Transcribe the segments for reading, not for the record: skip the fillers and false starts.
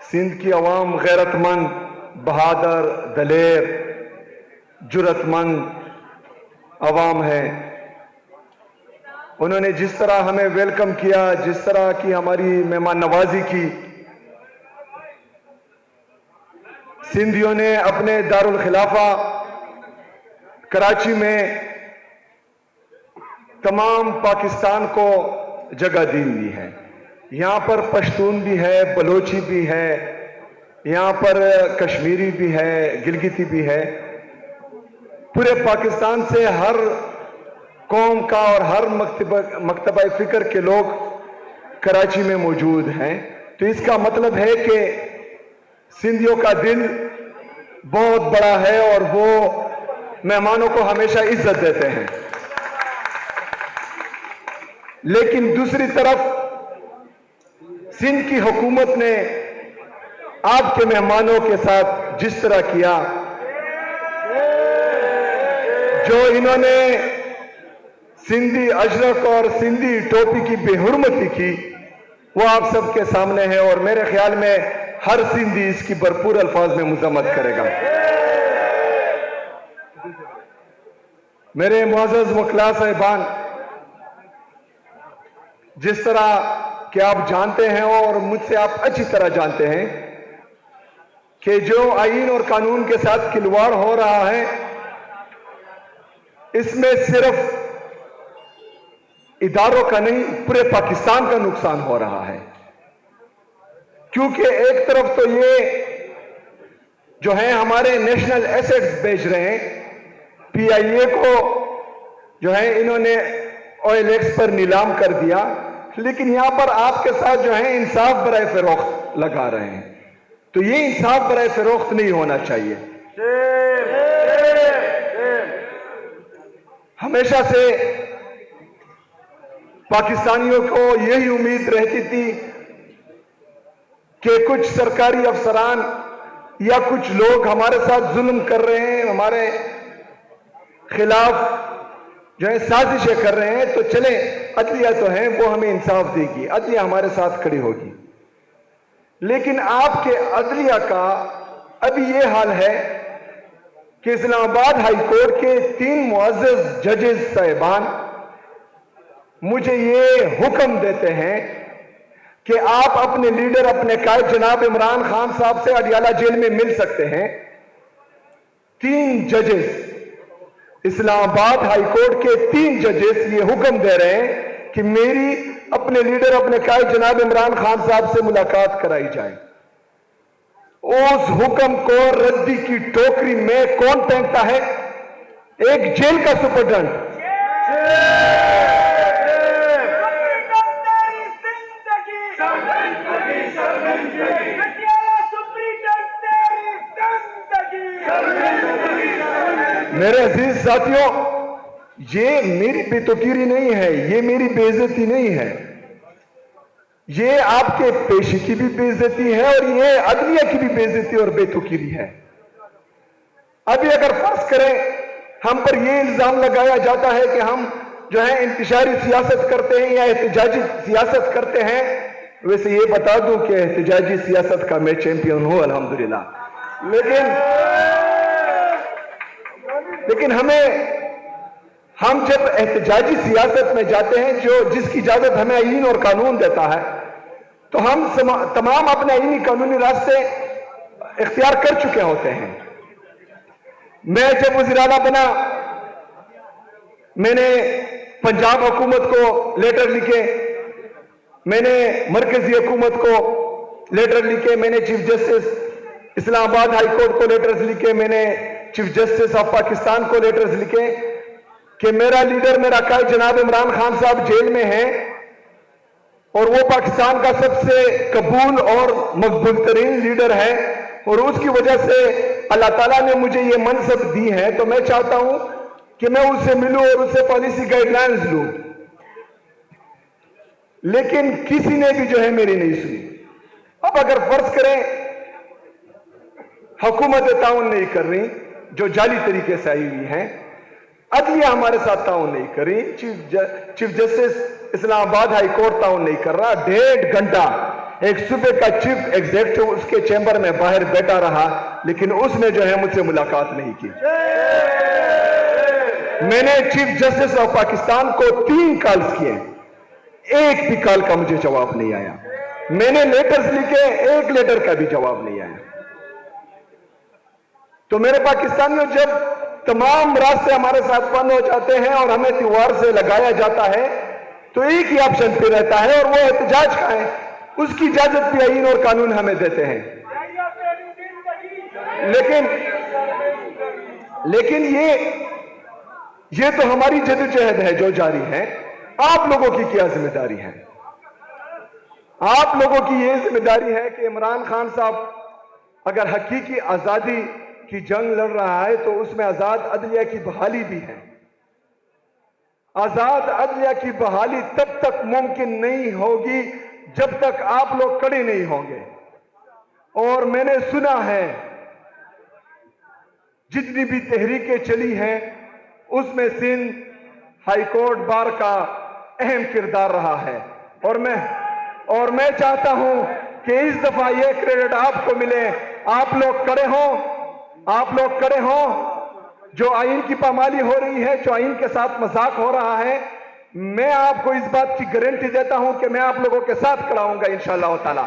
سندھ کی عوام غیرت مند، بہادر، دلیر، جرت مند عوام ہے۔ انہوں نے جس طرح ہمیں ویلکم کیا، جس طرح کی ہماری مہمان نوازی کی، سندھیوں نے اپنے دارالخلافہ کراچی میں تمام پاکستان کو جگہ دی ہوئی ہے۔ یہاں پر پشتون بھی ہے، بلوچی بھی ہے، یہاں پر کشمیری بھی ہے، گلگتی بھی ہے۔ پورے پاکستان سے ہر قوم کا اور ہر مکتبہ فکر کے لوگ کراچی میں موجود ہیں۔ تو اس کا مطلب ہے کہ سندھیوں کا دل بہت بڑا ہے اور وہ مہمانوں کو ہمیشہ عزت دیتے ہیں۔ لیکن دوسری طرف سندھ کی حکومت نے آپ کے مہمانوں کے ساتھ جس طرح کیا، جو انہوں نے سندھی اجرک اور سندھی ٹوپی کی بے حرمتی کی، وہ آپ سب کے سامنے ہے، اور میرے خیال میں ہر سندھی اس کی بھرپور الفاظ میں مذمت کرے گا۔ میرے معزز وکلاء صاحبان، جس طرح کہ آپ جانتے ہیں اور مجھ سے آپ اچھی طرح جانتے ہیں کہ جو آئین اور قانون کے ساتھ کھلواڑ ہو رہا ہے، اس میں صرف اداروں کا نہیں، پورے پاکستان کا نقصان ہو رہا ہے۔ کیونکہ ایک طرف تو یہ جو ہیں ہمارے نیشنل ایسٹس بیچ رہے ہیں، پی آئی اے کو جو ہے انہوں نے آئل ایکس پر نیلام کر دیا، لیکن یہاں پر آپ کے ساتھ جو ہے انصاف برائے فروخت لگا رہے ہیں۔ تو یہ انصاف برائے فروخت نہیں ہونا چاہیے۔ ہمیشہ سے پاکستانیوں کو یہی امید رہتی تھی کہ کچھ سرکاری افسران یا کچھ لوگ ہمارے ساتھ ظلم کر رہے ہیں، ہمارے خلاف جو ہے سازشیں کر رہے ہیں، تو چلیں عدلیہ تو ہے، وہ ہمیں انصاف دے گی، عدلیہ ہمارے ساتھ کھڑی ہوگی۔ لیکن آپ کے عدلیہ کا ابھی یہ حال ہے کہ اسلام آباد ہائی کورٹ کے 3 معزز ججز صاحبان مجھے یہ حکم دیتے ہیں کہ آپ اپنے لیڈر، اپنے قائد جناب عمران خان صاحب سے اڈیالہ جیل میں مل سکتے ہیں۔ 3 ججز، اسلام آباد ہائی کورٹ کے 3 ججز یہ حکم دے رہے ہیں کہ میری اپنے لیڈر، اپنے قائد جناب عمران خان صاحب سے ملاقات کرائی جائے۔ اس حکم کو ردی کی ٹوکری میں کون پھینکتا ہے؟ ایک جیل کا سپرڈنٹ۔ میرے عزیز ساتھیوں، یہ میری بے توقیری نہیں ہے، یہ میری بے عزتی نہیں ہے، یہ آپ کے پیشے کی بھی بے عزتی ہے اور یہ عدلیہ کی بھی بے عزتی اور بے توقیری ہے۔ ابھی اگر فرض کریں ہم پر یہ الزام لگایا جاتا ہے کہ ہم جو ہے انتشاری سیاست کرتے ہیں یا احتجاجی سیاست کرتے ہیں، ویسے یہ بتا دوں کہ احتجاجی سیاست کا میں چیمپئن ہوں الحمدللہ، لیکن ہم جب احتجاجی سیاست میں جاتے ہیں جس کی اجازت ہمیں آئین اور قانون دیتا ہے، تو ہم تمام اپنے آئینی قانونی راستے اختیار کر چکے ہوتے ہیں۔ میں جب وزیر اعلیٰ بنا، میں نے پنجاب حکومت کو لیٹر لکھے، میں نے مرکزی حکومت کو لیٹر لکھے، میں نے چیف جسٹس اسلام آباد ہائی کورٹ کو لیٹرز لکھے، میں نے چیف جسٹس آف پاکستان کو لیٹرز لکھے کہ میرا لیڈر، میرا قائد جناب عمران خان صاحب جیل میں ہیں اور وہ پاکستان کا سب سے قبول اور مقبول ترین لیڈر ہے، اور اس کی وجہ سے اللہ تعالیٰ نے مجھے یہ منصب دی ہے، تو میں چاہتا ہوں کہ میں اس سے ملوں اور اس سے پالیسی گائیڈ لائنز لوں۔ لیکن کسی نے بھی جو ہے میری نہیں سنی۔ اب اگر فرض کریں حکومت تعاون نہیں کر رہی، جو جعلی طریقے سے آئی ہوئی ہیں، عدلیہ ہمارے ساتھ تعاون نہیں کر رہی، چیف جسٹس اسلام آباد ہائی کورٹ تعاون نہیں کر رہا، 1.5 گھنٹہ ایک صوبے کا چیف ایگزیکٹو اس کے چیمبر میں باہر بیٹھا رہا، لیکن اس نے جو ہے مجھ سے ملاقات نہیں کی۔ میں نے چیف جسٹس آف پاکستان کو 3 کالز کیے، ایک بھی کال کا مجھے جواب نہیں آیا۔ میں نے لیٹرز لکھے، ایک لیٹر کا بھی جواب نہیں آیا۔ تو میرے پاکستانیوں، جب تمام راستے ہمارے ساتھ بند ہو جاتے ہیں اور ہمیں دیوار سے لگایا جاتا ہے تو ایک ہی آپشن پہ رہتا ہے، اور وہ احتجاج کا ہے۔ اس کی اجازت بھی آئین اور قانون ہمیں دیتے ہیں، لیکن یہ تو ہماری جدوجہد ہے جو جاری ہے۔ آپ لوگوں کی کیا ذمہ داری ہے؟ آپ لوگوں کی یہ ذمہ داری ہے کہ عمران خان صاحب اگر حقیقی آزادی کی جنگ لڑ رہا ہے تو اس میں آزاد عدلیہ کی بحالی بھی ہے۔ آزاد عدلیہ کی بحالی تب تک ممکن نہیں ہوگی جب تک آپ لوگ کھڑے نہیں ہوں گے۔ اور میں نے سنا ہے جتنی بھی تحریکیں چلی ہیں اس میں سندھ ہائی کورٹ بار کا اہم کردار رہا ہے، اور میں چاہتا ہوں کہ اس دفعہ یہ کریڈٹ آپ کو ملے۔ آپ لوگ کڑے ہوں، جو آئین کی پامالی ہو رہی ہے، جو آئین کے ساتھ مذاق ہو رہا ہے، میں آپ کو اس بات کی گارنٹی دیتا ہوں کہ میں آپ لوگوں کے ساتھ کھڑا ہوں گا انشاءاللہ تعالی۔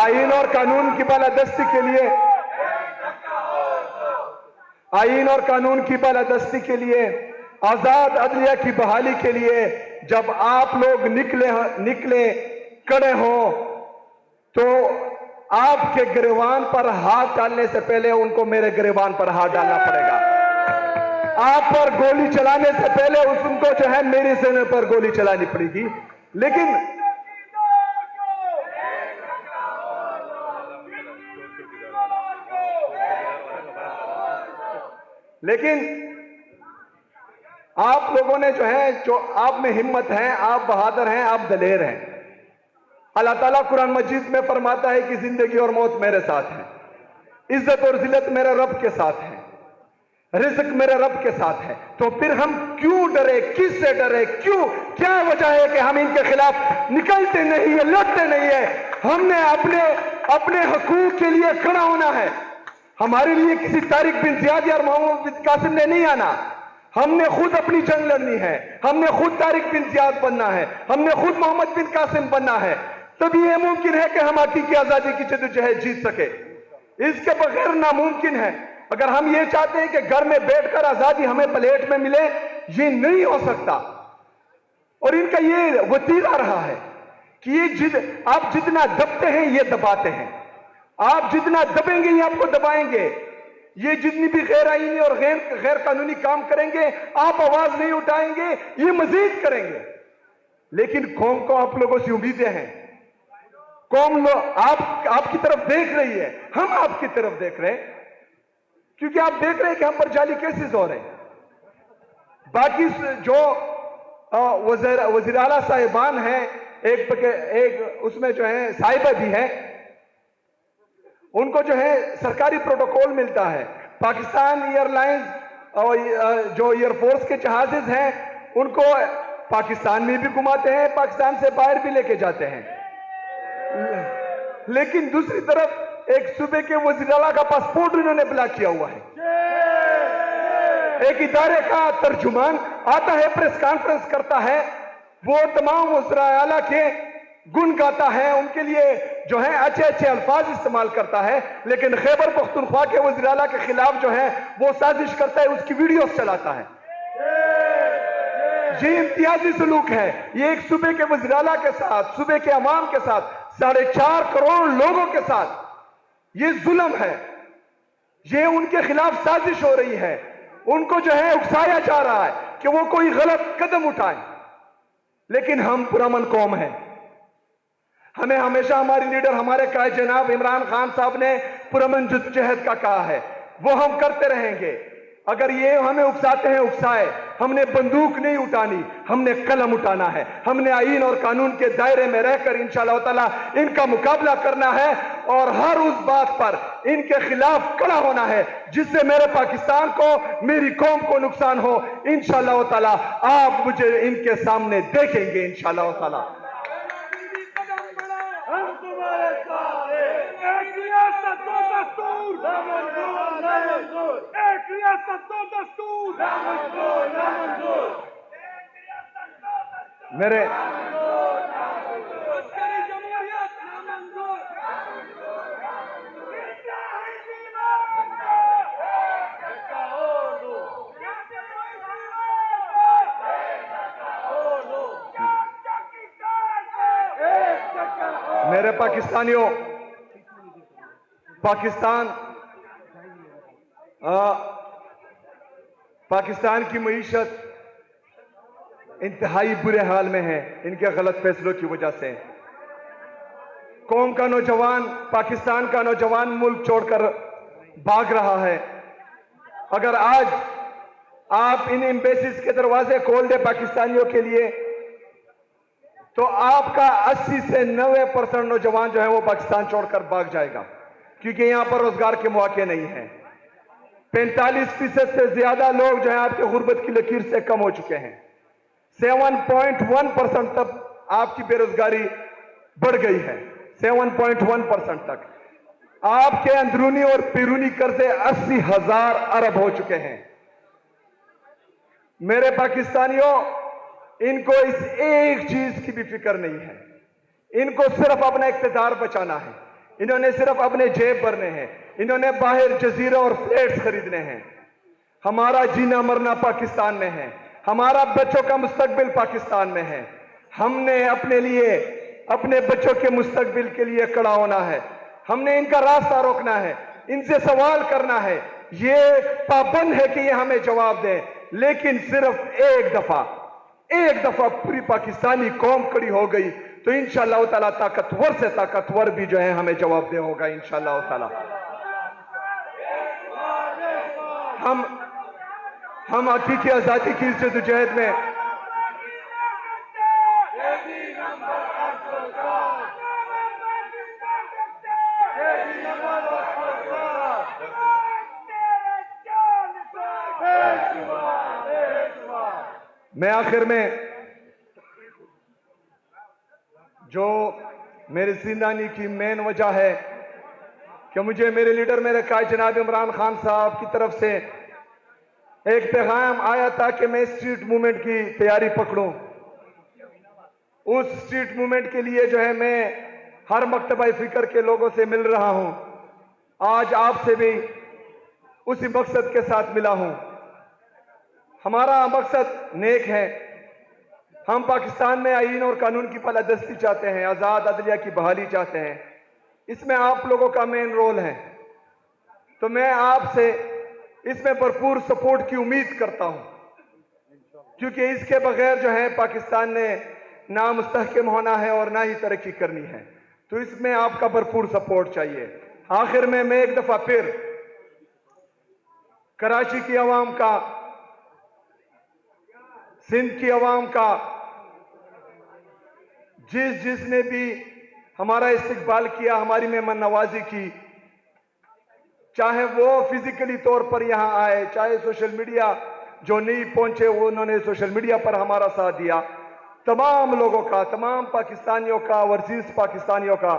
آئین اور قانون کی بالادستی کے لیے، آئین اور قانون کی بالادستی کے لیے، آزاد عدلیہ کی بحالی کے لیے جب آپ لوگ نکلے کھڑے ہوں تو آپ کے گریبان پر ہاتھ ڈالنے سے پہلے ان کو میرے گریبان پر ہاتھ ڈالنا پڑے گا۔ آپ پر گولی چلانے سے پہلے ان کو جو ہے میرے سینے پر گولی چلانی پڑے گی۔ لیکن آپ لوگوں نے جو آپ میں ہمت ہے، آپ بہادر ہیں، آپ دلیر ہیں۔ اللہ تعالیٰ قرآن مجید میں فرماتا ہے کہ زندگی اور موت میرے ساتھ ہے، عزت اور ذلت میرے رب کے ساتھ ہے، رزق میرے رب کے ساتھ ہے۔ تو پھر ہم کیوں ڈرے؟ کس سے ڈرے؟ کیا وجہ ہے کہ ہم ان کے خلاف نکلتے نہیں ہیں، لڑتے نہیں ہیں؟ ہم نے اپنے حقوق کے لیے کھڑا ہونا ہے۔ ہمارے لیے کسی طارق بن زیاد یا محمد بن قاسم نے نہیں آنا، ہم نے خود اپنی جنگ لڑنی ہے، ہم نے خود طارق بن زیاد بننا ہے، ہم نے خود محمد بن قاسم بننا ہے، تب یہ ممکن ہے کہ ہم حقیقی آزادی کی جدوجہد جیت سکے۔ اس کے بغیر ناممکن ہے۔ اگر ہم یہ چاہتے ہیں کہ گھر میں بیٹھ کر آزادی ہمیں پلیٹ میں ملے، یہ نہیں ہو سکتا۔ اور ان کا یہ وتیرہ رہا ہے کہ آپ جتنا دبتے ہیں یہ دباتے ہیں، آپ جتنا دبیں گے یہ آپ کو دبائیں گے۔ یہ جتنی بھی غیر آئینی اور غیر قانونی کام کریں گے، آپ آواز نہیں اٹھائیں گے، یہ مزید کریں گے۔ لیکن قوم کو آپ لوگوں سے امیدیں ہیں، قوم آپ کی طرف دیکھ رہی ہے، ہم آپ کی طرف دیکھ رہے ہیں، کیونکہ آپ دیکھ رہے ہیں کہ ہم پر جعلی کیسز ہو رہے ہیں۔ باقی جو وزیر اعلیٰ صاحبان ہیں، ایک اس میں جو ہے صاحبہ بھی ہیں، ان کو جو ہے سرکاری پروٹوکول ملتا ہے۔ پاکستان ایئر لائنز اور جو ایئر فورس کے جہازز ہیں ان کو پاکستان میں بھی گھماتے ہیں، پاکستان سے باہر بھی لے کے جاتے ہیں۔ لیکن دوسری طرف ایک صوبے کے وزیر اعلیٰ کا پاسپورٹ انہوں نے بلاک کیا ہوا ہے۔ ایک ادارے کا ترجمان آتا ہے، پریس کانفرنس کرتا ہے، وہ تمام وزراء اعلیٰ کے گن گاتا ہے، ان کے لیے جو ہے اچھے اچھے الفاظ استعمال کرتا ہے، لیکن خیبر پختونخوا کے وزیر اعلیٰ کے خلاف جو ہے وہ سازش کرتا ہے، اس کی ویڈیوز چلاتا ہے۔ یہ امتیازی سلوک ہے۔ یہ ایک صوبے کے وزیر اعلیٰ کے ساتھ، صوبے کے عوام کے ساتھ، 4.5 کروڑ لوگوں کے ساتھ یہ ظلم ہے۔ یہ ان کے خلاف سازش ہو رہی ہے، ان کو جو ہے اکسایا جا رہا ہے کہ وہ کوئی غلط قدم اٹھائیں۔ لیکن ہم پرامن قوم ہیں، ہمیں ہمیشہ ہماری لیڈر، ہمارے قائد جناب عمران خان صاحب نے پرامن جدوجہد کا کہا ہے، وہ ہم کرتے رہیں گے۔ اگر یہ ہمیں اکساتے ہیں اکسائے، ہم نے بندوق نہیں اٹھانی، ہم نے قلم اٹھانا ہے، ہم نے آئین اور قانون کے دائرے میں رہ کر انشاءاللہ تعالی ان کا مقابلہ کرنا ہے۔ اور ہر اس بات پر ان کے خلاف کھڑا ہونا ہے جس سے میرے پاکستان کو، میری قوم کو نقصان ہو۔ انشاءاللہ تعالی آپ مجھے ان کے سامنے دیکھیں گے انشاءاللہ تعالی۔ ہم تمہارے ساتھ ہیں۔ ایک ریاست دو دستور، نہ منظور، نہ منظور۔ ایک ریاست دو دستور، نہ منظور، نہ منظور۔ میرے عسکری جمہوریت، نہ منظور۔ میرے پاکستانیوں، پاکستان کی معیشت انتہائی برے حال میں ہے ان کے غلط فیصلوں کی وجہ سے۔ قوم کا نوجوان، پاکستان کا نوجوان ملک چھوڑ کر بھاگ رہا ہے۔ اگر آج آپ ان ایمبیسیز کے دروازے کھول دیں پاکستانیوں کے لیے تو آپ کا 80 سے 90% نوجوان جو ہے وہ پاکستان چھوڑ کر بھاگ جائے گا، کیونکہ یہاں پر روزگار کے مواقع نہیں ہیں۔ 45% سے زیادہ لوگ جو ہیں آپ کے غربت کی لکیر سے کم ہو چکے ہیں۔ 7.1% تک آپ کی بے روزگاری بڑھ گئی ہے، 7.1% تک۔ آپ کے اندرونی اور بیرونی قرضے 80,000 ارب ہو چکے ہیں۔ میرے پاکستانیوں، ان کو اس ایک چیز کی بھی فکر نہیں ہے۔ ان کو صرف اپنا اقتدار بچانا ہے۔ انہوں نے صرف اپنے جیب بھرنے ہیں۔ انہوں نے باہر جزیرے اور فلیٹس خریدنے ہیں۔ ہمارا جینا مرنا پاکستان میں ہے، ہمارا بچوں کا مستقبل پاکستان میں ہے۔ ہم نے اپنے لیے، اپنے بچوں کے مستقبل کے لیے کھڑا ہونا ہے۔ ہم نے ان کا راستہ روکنا ہے، ان سے سوال کرنا ہے۔ یہ پابند ہے کہ یہ ہمیں جواب دیں، لیکن صرف ایک دفعہ پوری پاکستانی قوم کھڑی ہو گئی تو انشاءاللہ تعالیٰ طاقتور سے طاقتور بھی جو ہے ہمیں جواب دے ہوگا انشاءاللہ تعالیٰ۔ ہم حقیقی آزادی کی جدوجہد میں آخر میں جو میری زندگی کی مین وجہ ہے کہ مجھے میرے لیڈر، میرے قائد جناب عمران خان صاحب کی طرف سے ایک پیغام آیا تھا کہ میں اسٹریٹ موومنٹ کی تیاری پکڑوں۔ اس اسٹریٹ موومنٹ کے لیے جو ہے میں ہر مکتبہ فکر کے لوگوں سے مل رہا ہوں۔ آج آپ سے بھی اسی مقصد کے ساتھ ملا ہوں۔ ہمارا مقصد نیک ہے۔ ہم پاکستان میں آئین اور قانون کی بالادستی چاہتے ہیں، آزاد عدلیہ کی بحالی چاہتے ہیں۔ اس میں آپ لوگوں کا مین رول ہے، تو میں آپ سے اس میں بھرپور سپورٹ کی امید کرتا ہوں، کیونکہ اس کے بغیر جو ہے پاکستان نے نہ مستحکم ہونا ہے اور نہ ہی ترقی کرنی ہے، تو اس میں آپ کا بھرپور سپورٹ چاہیے۔ آخر میں ایک دفعہ پھر کراچی کی عوام کا، سندھ کی عوام کا، جس نے بھی ہمارا استقبال کیا، ہماری مہمان نوازی کی، چاہے وہ فزیکلی طور پر یہاں آئے، چاہے سوشل میڈیا جو نہیں پہنچے وہ انہوں نے سوشل میڈیا پر ہمارا ساتھ دیا، تمام لوگوں کا، تمام پاکستانیوں کا، اوورسیز پاکستانیوں کا،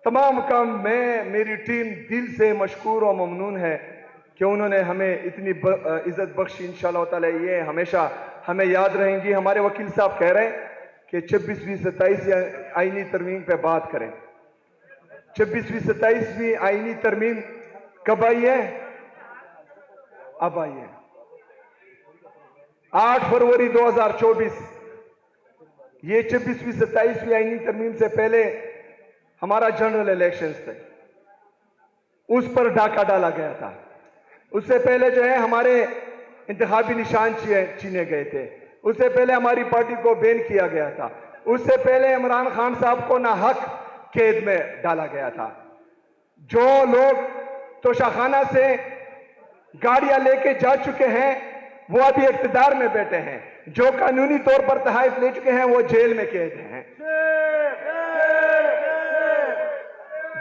تمام کا میری ٹیم دل سے مشکور و ممنون ہے کہ انہوں نے ہمیں اتنی عزت بخشی۔ انشاءاللہ تعالی یہ ہمیشہ ہمیں یاد رہیں گی۔ ہمارے وکیل صاحب کہہ رہے ہیں کہ 26ویں 27ویں آئینی ترمیم پہ بات کریں۔ 26ویں 27ویں آئینی ترمیم کب آئی ہے؟ اب آئی ہے 8 فروری 2024۔ یہ 26ویں 27ویں آئینی ترمیم سے پہلے ہمارا جنرل الیکشنز تھے، اس پر ڈاکہ ڈالا گیا تھا۔ اس سے پہلے جو ہے ہمارے انتخابی نشان چھینے گئے تھے، اس سے پہلے ہماری پارٹی کو بین کیا گیا تھا، اس سے پہلے عمران خان صاحب کو ناحق قید میں ڈالا گیا تھا۔ جو لوگ توشاخانہ سے گاڑیاں لے کے جا چکے ہیں وہ ابھی اقتدار میں بیٹھے ہیں، جو قانونی طور پر تحائف لے چکے ہیں وہ جیل میں قید ہیں۔